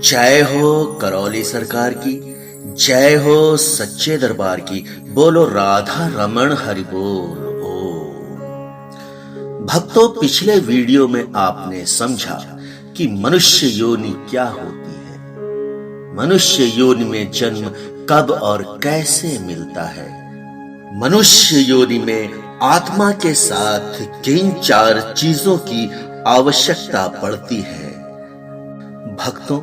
जय हो करौली सरकार की, जय हो सच्चे दरबार की, बोलो राधा रमण हरि बोल। भक्तों, पिछले वीडियो में आपने समझा कि मनुष्य योनि क्या होती है, मनुष्य योनि में जन्म कब और कैसे मिलता है, मनुष्य योनि में आत्मा के साथ किन चार चीजों की आवश्यकता पड़ती है। भक्तों,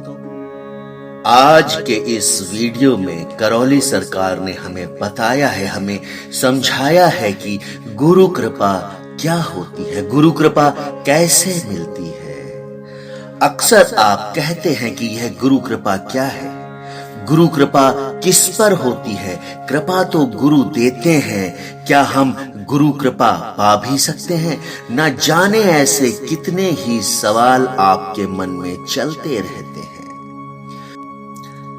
आज के इस वीडियो में करौली सरकार ने हमें बताया है, हमें समझाया है कि गुरु कृपा क्या होती है, गुरु कृपा कैसे मिलती है। अक्सर आप कहते हैं कि यह गुरु कृपा क्या है, गुरु कृपा किस पर होती है, कृपा तो गुरु देते हैं, क्या हम गुरु कृपा पा भी सकते हैं? न जाने ऐसे कितने ही सवाल आपके मन में चलते रहते हैं।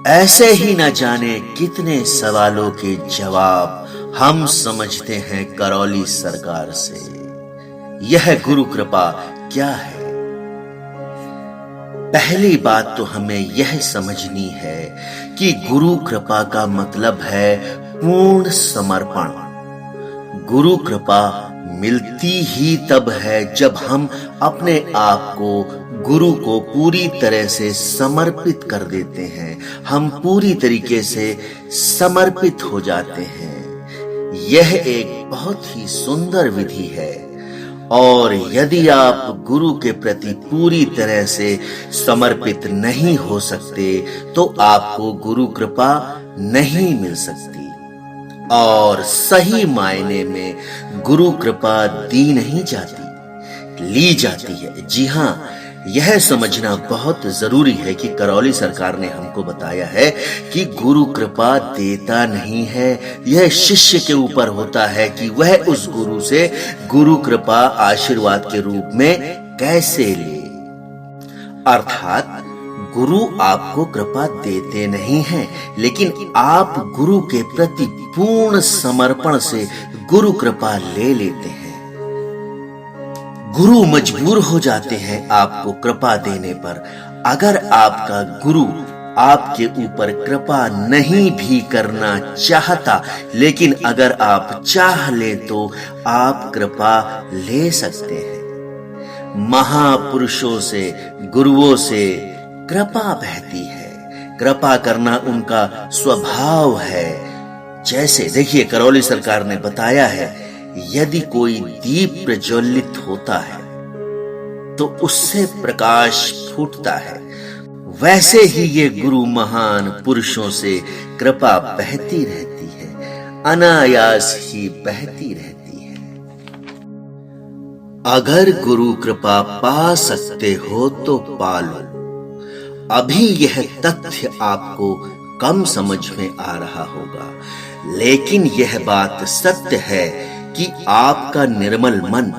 ऐसे ही न जाने कितने सवालों के जवाब हम समझते हैं करौली सरकार से। यह गुरु कृपा क्या है? पहली बात तो हमें यह समझनी है कि गुरु कृपा का मतलब है पूर्ण समर्पण। गुरु कृपा मिलती ही तब है जब हम अपने आप को गुरु को पूरी तरह से समर्पित कर देते हैं, हम पूरी तरीके से समर्पित हो जाते हैं। यह एक बहुत ही सुंदर विधि है और यदि आप गुरु के प्रति पूरी तरह से समर्पित नहीं हो सकते तो आपको गुरु कृपा नहीं मिल सकती और सही मायने में गुरु कृपा दी नहीं जाती, ली जाती है। जी हां, यह समझना बहुत जरूरी है कि करौली सरकार ने हमको बताया है कि गुरु कृपा देता नहीं है, यह शिष्य के ऊपर होता है कि वह उस गुरु से गुरु कृपा आशीर्वाद के रूप में कैसे ले। अर्थात गुरु आपको कृपा देते नहीं हैं, लेकिन आप गुरु के प्रति पूर्ण समर्पण से गुरु कृपा ले लेते हैं। गुरु मजबूर हो जाते हैं आपको कृपा देने पर। अगर आपका गुरु आपके ऊपर कृपा नहीं भी करना चाहता, लेकिन अगर आप चाह ले तो आप कृपा ले सकते हैं। महापुरुषों से, गुरुओं से कृपा बहती है, कृपा करना उनका स्वभाव है। जैसे देखिए, करौली सरकार ने बताया है, यदि कोई दीप प्रज्वलित होता है तो उससे प्रकाश फूटता है, वैसे ही ये गुरु महान पुरुषों से कृपा बहती रहती है, अनायास ही बहती रहती है। अगर गुरु कृपा पा सकते हो तो पालो। अभी यह तथ्य आपको कम समझ में आ रहा होगा, लेकिन यह बात सत्य है कि आपका निर्मल मन,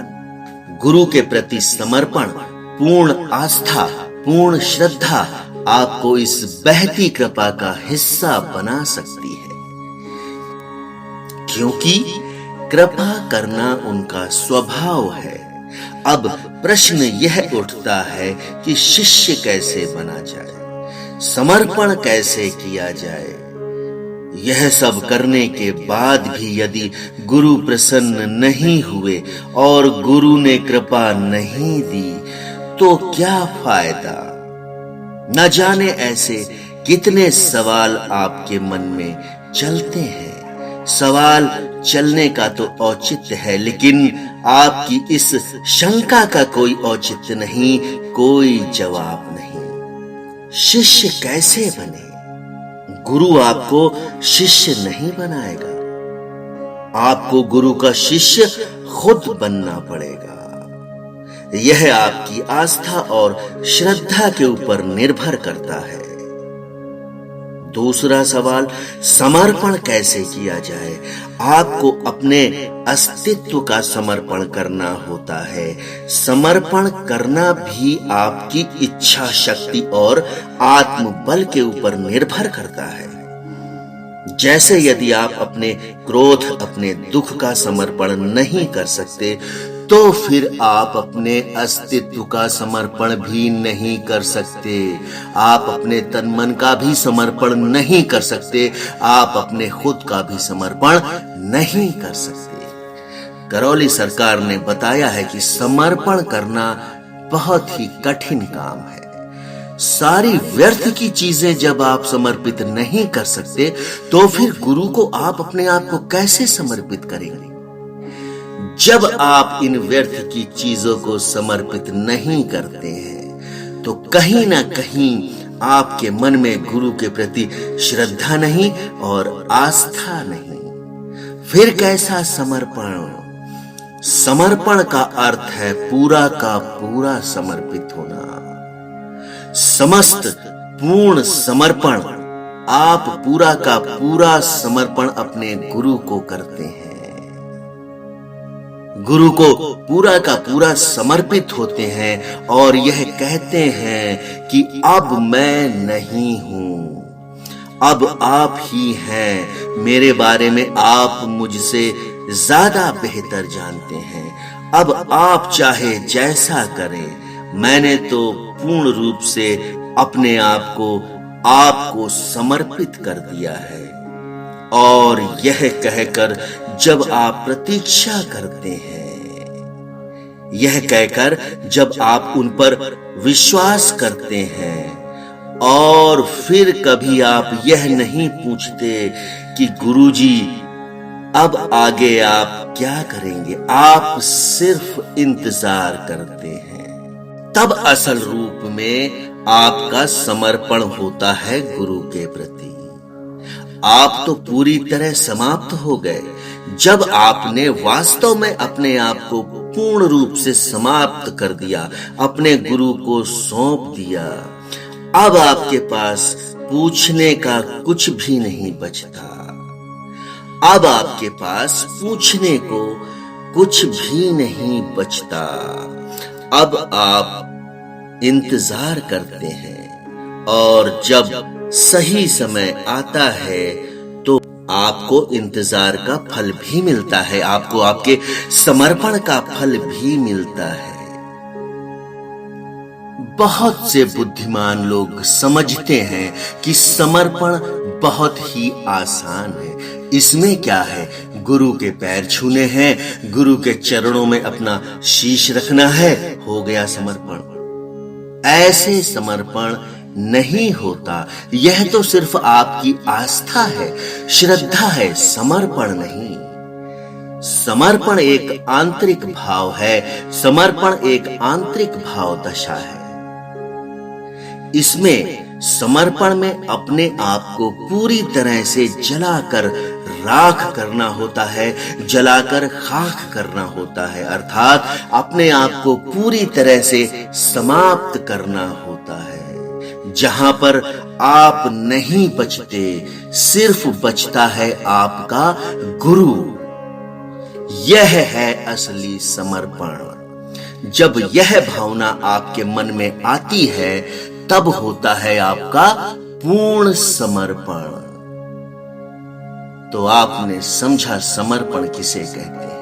गुरु के प्रति समर्पण, पूर्ण आस्था, पूर्ण श्रद्धा आपको इस बहती कृपा का हिस्सा बना सकती है, क्योंकि कृपा करना उनका स्वभाव है। अब प्रश्न यह उठता है कि शिष्य कैसे बना जाए, समर्पण कैसे किया जाए। यह सब करने के बाद भी यदि गुरु प्रसन्न नहीं हुए और गुरु ने कृपा नहीं दी तो क्या फायदा? न जाने ऐसे कितने सवाल आपके मन में चलते हैं। सवाल चलने का तो औचित्य है, लेकिन आपकी इस शंका का कोई औचित्य नहीं, कोई जवाब नहीं। शिष्य कैसे बने? गुरु आपको शिष्य नहीं बनाएगा, आपको गुरु का शिष्य खुद बनना पड़ेगा। यह आपकी आस्था और श्रद्धा के ऊपर निर्भर करता है। दूसरा सवाल, समर्पण कैसे किया जाए? आपको अपने अस्तित्व का समर्पण करना होता है। समर्पण करना भी आपकी इच्छा शक्ति और आत्मबल के ऊपर निर्भर करता है। जैसे यदि आप अपने क्रोध, अपने दुख का समर्पण नहीं कर सकते तो फिर आप अपने अस्तित्व का समर्पण भी नहीं कर सकते, आप अपने तन मन का भी समर्पण नहीं कर सकते, आप अपने खुद का भी समर्पण नहीं कर सकते। करौली सरकार ने बताया है कि समर्पण करना बहुत ही कठिन काम है। सारी व्यर्थ की चीजें जब आप समर्पित नहीं कर सकते, तो फिर गुरु को आप अपने आप को कैसे समर्पित करेंगे? जब आप इन व्यर्थ की चीजों को समर्पित नहीं करते हैं, तो कहीं ना कहीं आपके मन में गुरु के प्रति श्रद्धा नहीं और आस्था नहीं। फिर कैसा समर्पण? समर्पण का अर्थ है पूरा का पूरा समर्पित होना, समस्त पूर्ण समर्पण। आप पूरा का पूरा समर्पण अपने गुरु को करते हैं, गुरु को पूरा का पूरा समर्पित होते हैं और यह कहते हैं कि अब मैं नहीं हूं, अब आप ही हैं, मेरे बारे में आप मुझसे ज्यादा बेहतर जानते हैं, अब आप चाहे जैसा करें, मैंने तो पूर्ण रूप से अपने आप को आपको समर्पित कर दिया है। और यह कहकर जब आप प्रतीक्षा करते हैं, यह कहकर जब आप उन पर विश्वास करते हैं और फिर कभी आप यह नहीं पूछते कि गुरुजी अब आगे आप क्या करेंगे, आप सिर्फ इंतजार करते हैं, तब असल रूप में आपका समर्पण होता है गुरु के प्रति। आप तो पूरी तरह समाप्त हो गए जब आपने वास्तव में अपने आप को पूर्ण रूप से समाप्त कर दिया, अपने गुरु को सौंप दिया। अब आपके पास पूछने का कुछ भी नहीं बचता, अब आपके पास पूछने को कुछ भी नहीं बचता। अब आप इंतजार करते हैं और जब सही समय आता है तो आपको इंतजार का फल भी मिलता है, आपको आपके समर्पण का फल भी मिलता है। बहुत से बुद्धिमान लोग समझते हैं कि समर्पण बहुत ही आसान है, इसमें क्या है, गुरु के पैर छूने हैं, गुरु के चरणों में अपना शीश रखना है, हो गया समर्पण। ऐसे समर्पण नहीं होता, यह तो सिर्फ आपकी आस्था है, श्रद्धा है, समर्पण नहीं। समर्पण एक आंतरिक भाव है, समर्पण एक आंतरिक भाव दशा है। इसमें समर्पण में अपने आप को पूरी तरह से जलाकर राख करना होता है, जलाकर खाक करना होता है, अर्थात अपने आप को पूरी तरह से समाप्त करना होता है। जहां पर आप नहीं बचते, सिर्फ बचता है आपका गुरु। यह है असली समर्पण। जब यह भावना आपके मन में आती है, तब होता है आपका पूर्ण समर्पण। तो आपने समझा समर्पण किसे कहते हैं।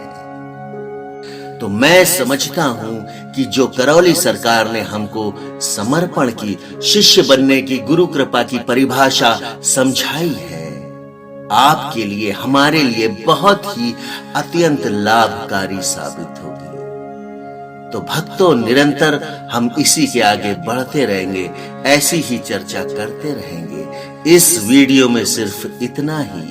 तो मैं समझता हूं कि जो करौली सरकार ने हमको समर्पण की, शिष्य बनने की, गुरु कृपा की परिभाषा समझाई है, आपके लिए, हमारे लिए बहुत ही अत्यंत लाभकारी साबित होगी। तो भक्तों, निरंतर हम इसी के आगे बढ़ते रहेंगे, ऐसी ही चर्चा करते रहेंगे। इस वीडियो में सिर्फ इतना ही,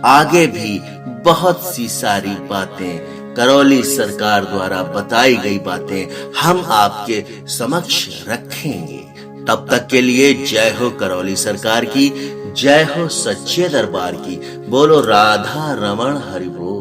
आगे भी बहुत सी सारी बातें, करौली सरकार द्वारा बताई गई बातें हम आपके समक्ष रखेंगे। तब तक के लिए जय हो करौली सरकार की, जय हो सच्चे दरबार की। बोलो राधा रमण हरि बोल।